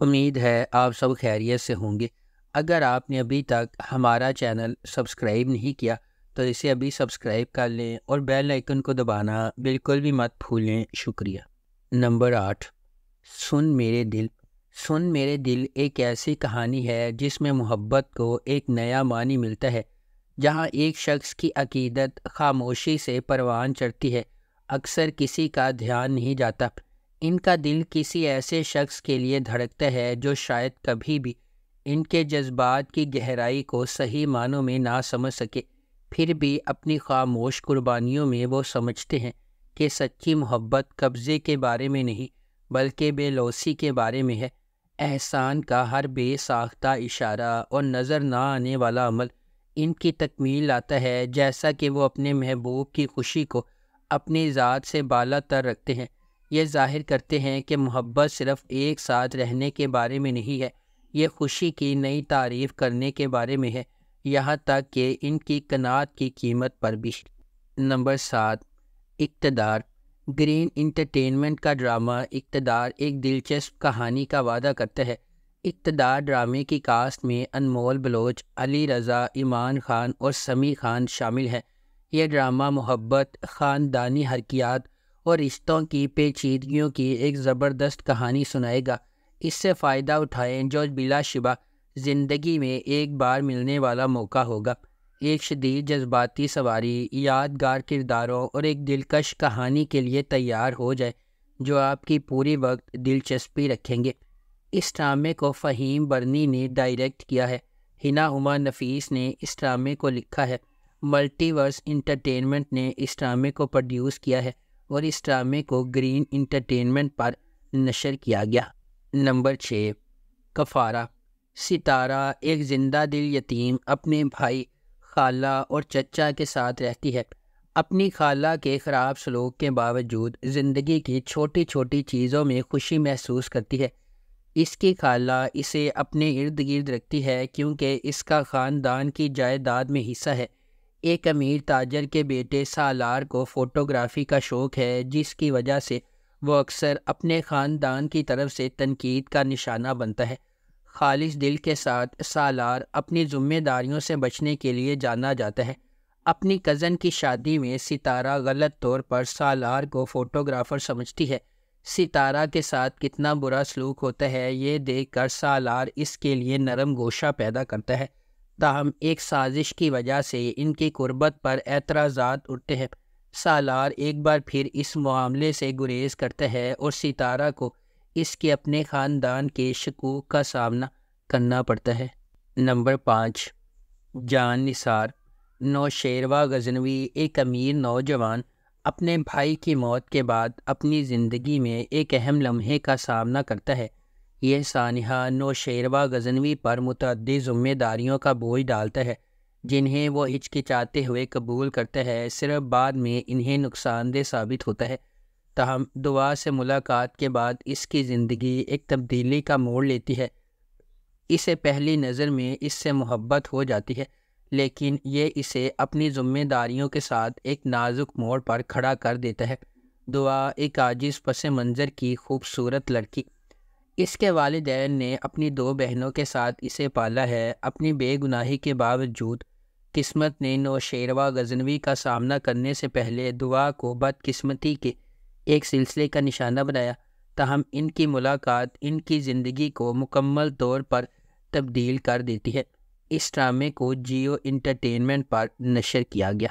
امید ہے آپ سب خیریت سے ہوں گے۔ اگر آپ نے ابھی تک ہمارا چینل سبسکرائب نہیں کیا تو اسے ابھی سبسکرائب کر لیں اور بیل آئیکن کو دبانا بالکل بھی مت بھولیں۔ شکریہ۔ نمبر 8، سن میرے دل۔ سن میرے دل ایک ایسی کہانی ہے جس میں محبت کو ایک نیا معنی ملتا ہے۔ جہاں ایک شخص کی عقیدت خاموشی سے پروان چڑھتی ہے، اکثر کسی کا دھیان نہیں جاتا۔ ان کا دل کسی ایسے شخص کے لیے دھڑکتا ہے جو شاید کبھی بھی ان کے جذبات کی گہرائی کو صحیح معنوں میں نہ سمجھ سکے، پھر بھی اپنی خاموش قربانیوں میں وہ سمجھتے ہیں کہ سچی محبت قبضے کے بارے میں نہیں بلکہ بے لوثی کے بارے میں ہے۔ احسان کا ہر بے ساختہ اشارہ اور نظر نہ آنے والا عمل ان کی تکمیل لاتا ہے، جیسا کہ وہ اپنے محبوب کی خوشی کو اپنی ذات سے بالا تر رکھتے ہیں۔ یہ ظاہر کرتے ہیں کہ محبت صرف ایک ساتھ رہنے کے بارے میں نہیں ہے، یہ خوشی کی نئی تعریف کرنے کے بارے میں ہے، یہاں تک کہ ان کی قناعت کی قیمت پر بھی۔ نمبر 7، اقتدار۔ گرین انٹرٹینمنٹ کا ڈرامہ اقتدار ایک دلچسپ کہانی کا وعدہ کرتا ہے۔ اقتدار ڈرامے کی کاسٹ میں انمول بلوچ، علی رضا، ایمان خان اور سمیع خان شامل ہیں۔ یہ ڈرامہ محبت، خاندانی حرکیات اور رشتوں کی پیچیدگیوں کی ایک زبردست کہانی سنائے گا۔ اس سے فائدہ اٹھائیں جو بلا شبہ زندگی میں ایک بار ملنے والا موقع ہوگا۔ ایک شدید جذباتی سواری، یادگار کرداروں اور ایک دلکش کہانی کے لیے تیار ہو جائے جو آپ کی پوری وقت دلچسپی رکھیں گے۔ اس ڈرامے کو فہیم برنی نے ڈائریکٹ کیا ہے، ہنا ہما نفیس نے اس ڈرامے کو لکھا ہے، ملٹی ورس انٹرٹینمنٹ نے اس ڈرامے کو پروڈیوس کیا ہے اور اس ڈرامے کو گرین انٹرٹینمنٹ پر نشر کیا گیا۔ نمبر 6، کفارہ۔ ستارہ ایک زندہ دل یتیم اپنے بھائی، خالہ اور چچا کے ساتھ رہتی ہے۔ اپنی خالہ کے خراب سلوک کے باوجود زندگی کی چھوٹی چھوٹی چیزوں میں خوشی محسوس کرتی ہے۔ اس کی خالہ اسے اپنے ارد گرد رکھتی ہے کیونکہ اس کا خاندان کی جائیداد میں حصہ ہے۔ ایک امیر تاجر کے بیٹے سالار کو فوٹوگرافی کا شوق ہے، جس کی وجہ سے وہ اکثر اپنے خاندان کی طرف سے تنقید کا نشانہ بنتا ہے۔ خالص دل کے ساتھ سالار اپنی ذمہ داریوں سے بچنے کے لیے جانا جاتا ہے۔ اپنی کزن کی شادی میں ستارہ غلط طور پر سالار کو فوٹوگرافر سمجھتی ہے۔ ستارہ کے ساتھ کتنا برا سلوک ہوتا ہے یہ دیکھ کر سالار اس کے لیے نرم گوشہ پیدا کرتا ہے، تاہم ایک سازش کی وجہ سے ان کی قربت پر اعتراضات اٹھتے ہیں۔ سالار ایک بار پھر اس معاملے سے گریز کرتا ہے اور ستارہ کو اس کے اپنے خاندان کے شکوک کا سامنا کرنا پڑتا ہے۔ نمبر 5، جان نثار۔ نوشیروہ غزنوی ایک امیر نوجوان اپنے بھائی کی موت کے بعد اپنی زندگی میں ایک اہم لمحے کا سامنا کرتا ہے۔ یہ سانحہ نوشیروہ غزنوی پر متعدد ذمہ داریوں کا بوجھ ڈالتا ہے جنہیں وہ ہچکچاتے ہوئے قبول کرتا ہے، صرف بعد میں انہیں نقصان دہ ثابت ہوتا ہے۔ تاہم دعا سے ملاقات کے بعد اس کی زندگی ایک تبدیلی کا موڑ لیتی ہے۔ اسے پہلی نظر میں اس سے محبت ہو جاتی ہے، لیکن یہ اسے اپنی ذمہ داریوں کے ساتھ ایک نازک موڑ پر کھڑا کر دیتا ہے۔ دعا ایک عاجز پس منظر کی خوبصورت لڑکی۔ اس کے والدین نے اپنی 2 بہنوں کے ساتھ اسے پالا ہے۔ اپنی بے گناہی کے باوجود قسمت نے نوشیروہ غزنوی کا سامنا کرنے سے پہلے دعا کو بدقسمتی کے ایک سلسلے کا نشانہ بنایا، تاہم ان کی ملاقات ان کی زندگی کو مکمل طور پر تبدیل کر دیتی ہے۔ اس ڈرامے کو جیو انٹرٹینمنٹ پر نشر کیا گیا۔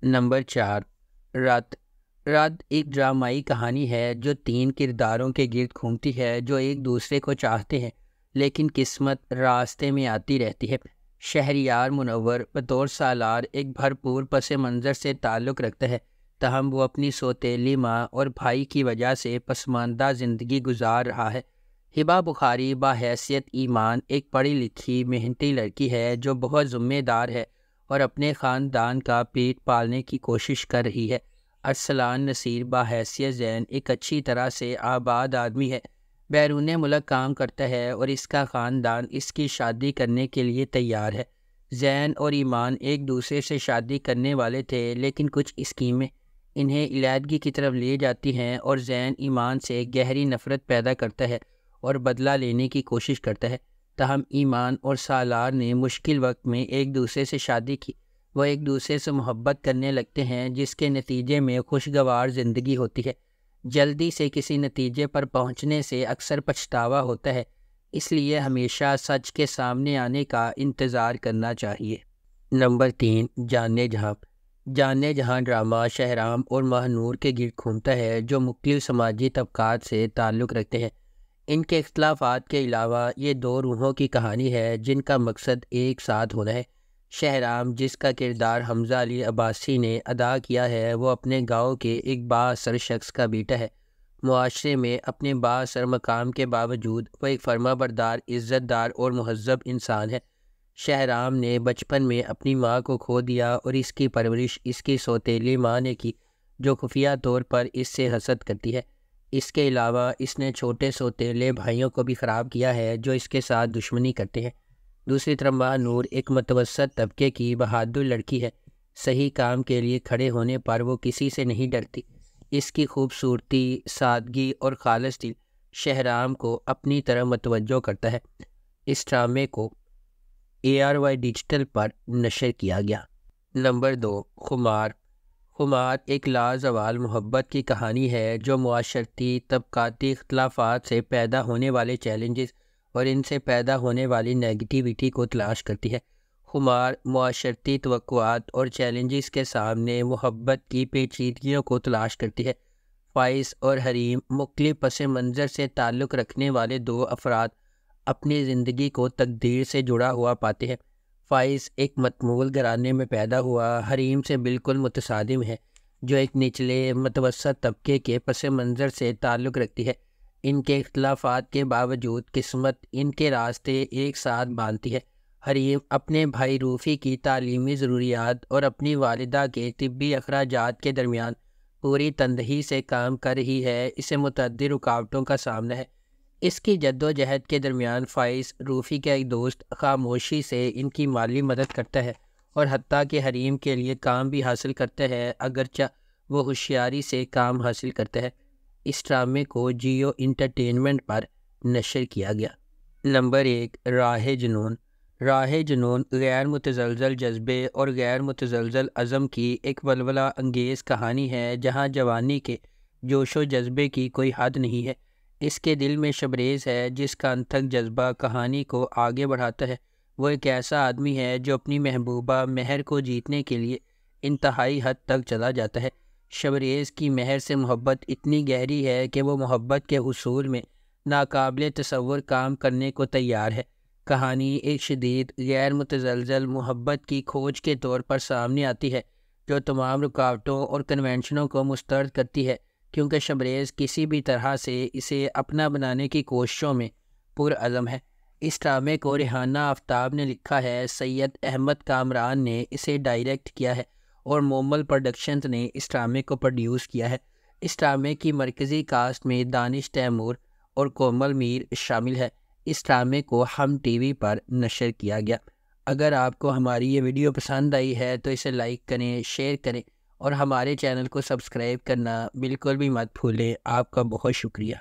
نمبر 4، رت۔ رت ایک ڈرامائی کہانی ہے جو 3 کرداروں کے گرد گھومتی ہے جو ایک دوسرے کو چاہتے ہیں لیکن قسمت راستے میں آتی رہتی ہے۔ شہریار منور بطور سالار ایک بھرپور پس منظر سے تعلق رکھتا ہے، تاہم وہ اپنی سوتیلی ماں اور بھائی کی وجہ سے پسماندہ زندگی گزار رہا ہے۔ ہبہ بخاری بحیثیت ایمان ایک پڑھی لکھی محنتی لڑکی ہے جو بہت ذمہ دار ہے اور اپنے خاندان کا پیٹ پالنے کی کوشش کر رہی ہے۔ ارسلان نصیر بحیثیت زین ایک اچھی طرح سے آباد آدمی ہے، بیرون ملک کام کرتا ہے اور اس کا خاندان اس کی شادی کرنے کے لیے تیار ہے۔ زین اور ایمان ایک دوسرے سے شادی کرنے والے تھے، لیکن کچھ اسکیمیں انہیں علیحدگی کی طرف لے جاتی ہیں اور زین ایمان سے گہری نفرت پیدا کرتا ہے اور بدلہ لینے کی کوشش کرتا ہے۔ تاہم ایمان اور سالار نے مشکل وقت میں ایک دوسرے سے شادی کی۔ وہ ایک دوسرے سے محبت کرنے لگتے ہیں، جس کے نتیجے میں خوشگوار زندگی ہوتی ہے۔ جلدی سے کسی نتیجے پر پہنچنے سے اکثر پچھتاوا ہوتا ہے، اس لیے ہمیشہ سچ کے سامنے آنے کا انتظار کرنا چاہیے۔ نمبر 3، جانے جہاں۔ جانے جہاں ڈرامہ شہرام اور ماہ نور کے گرد گھومتا ہے، جو مختلف سماجی طبقات سے تعلق رکھتے ہیں۔ ان کے اختلافات کے علاوہ یہ دو روحوں کی کہانی ہے جن کا مقصد ایک ساتھ ہونا ہے۔ شہرام، جس کا کردار حمزہ علی عباسی نے ادا کیا ہے، وہ اپنے گاؤں کے ایک بااثر شخص کا بیٹا ہے۔ معاشرے میں اپنے بااثر مقام کے باوجود وہ ایک فرما بردار، عزت دار اور مہذب انسان ہے۔ شہرام نے بچپن میں اپنی ماں کو کھو دیا اور اس کی پرورش اس کی سوتیلی ماں نے کی، جو خفیہ طور پر اس سے حسد کرتی ہے۔ اس کے علاوہ اس نے چھوٹے سوتیلے بھائیوں کو بھی خراب کیا ہے، جو اس کے ساتھ دشمنی کرتے ہیں۔ دوسری طرف ماہ نور ایک متوسط طبقے کی بہادر لڑکی ہے۔ صحیح کام کے لیے کھڑے ہونے پر وہ کسی سے نہیں ڈرتی۔ اس کی خوبصورتی، سادگی اور خالص دل شہرام کو اپنی طرف متوجہ کرتا ہے۔ اس ڈرامے کو ARY ڈیجیٹل پر نشر کیا گیا۔ نمبر 2، خمار۔ خمار ایک لازوال محبت کی کہانی ہے جو معاشرتی طبقاتی اختلافات سے پیدا ہونے والے چیلنجز اور ان سے پیدا ہونے والی نیگیٹیوٹی کو تلاش کرتی ہے۔ خمار معاشرتی توقعات اور چیلنجز کے سامنے محبت کی پیچیدگیوں کو تلاش کرتی ہے۔ فائز اور حریم مختلف پس منظر سے تعلق رکھنے والے دو افراد اپنی زندگی کو تقدیر سے جڑا ہوا پاتے ہیں۔ فائز ایک متمول گھرانے میں پیدا ہوا حریم سے بالکل متصادم ہے، جو ایک نچلے متوسط طبقے کے پس منظر سے تعلق رکھتی ہے۔ ان کے اختلافات کے باوجود قسمت ان کے راستے ایک ساتھ باندھتی ہے۔ حریم اپنے بھائی روفی کی تعلیمی ضروریات اور اپنی والدہ کے طبی اخراجات کے درمیان پوری تندہی سے کام کر رہی ہے۔ اسے متعدد رکاوٹوں کا سامنا ہے۔ اس کی جد و جہد کے درمیان فائز، روفی کا ایک دوست، خاموشی سے ان کی مالی مدد کرتا ہے اور حتیٰ کہ حریم کے لیے کام بھی حاصل کرتا ہے، اگرچہ وہ ہوشیاری سے کام حاصل کرتا ہے۔ اس ڈرامے کو جیو انٹرٹینمنٹ پر نشر کیا گیا۔ نمبر 1، راہ جنون۔ راہ جنون غیر متزلزل جذبے اور غیر متزلزل عزم کی ایک ولولہ انگیز کہانی ہے جہاں جوانی کے جوش و جذبے کی کوئی حد نہیں ہے۔ اس کے دل میں شبریز ہے جس کا انتھک جذبہ کہانی کو آگے بڑھاتا ہے۔ وہ ایک ایسا آدمی ہے جو اپنی محبوبہ مہر کو جیتنے کے لیے انتہائی حد تک چلا جاتا ہے۔ شبریز کی مہر سے محبت اتنی گہری ہے کہ وہ محبت کے حصول میں ناقابل تصور کام کرنے کو تیار ہے۔ کہانی ایک شدید غیر متزلزل محبت کی کھوج کے طور پر سامنے آتی ہے، جو تمام رکاوٹوں اور کنونشنوں کو مسترد کرتی ہے، کیونکہ شبریز کسی بھی طرح سے اسے اپنا بنانے کی کوششوں میں پرعزم ہے۔ اس ڈرامے کو ریحانہ آفتاب نے لکھا ہے، سید احمد کامران نے اسے ڈائریکٹ کیا ہے اور مومل پروڈکشنز نے اس ڈرامے کو پروڈیوس کیا ہے۔ اس ڈرامے کی مرکزی کاسٹ میں دانش تیمور اور کومل میر شامل ہے۔ اس ڈرامے کو ہم ٹی وی پر نشر کیا گیا۔ اگر آپ کو ہماری یہ ویڈیو پسند آئی ہے تو اسے لائک کریں، شیئر کریں اور ہمارے چینل کو سبسکرائب کرنا بالکل بھی مت بھولیں۔ آپ کا بہت شکریہ۔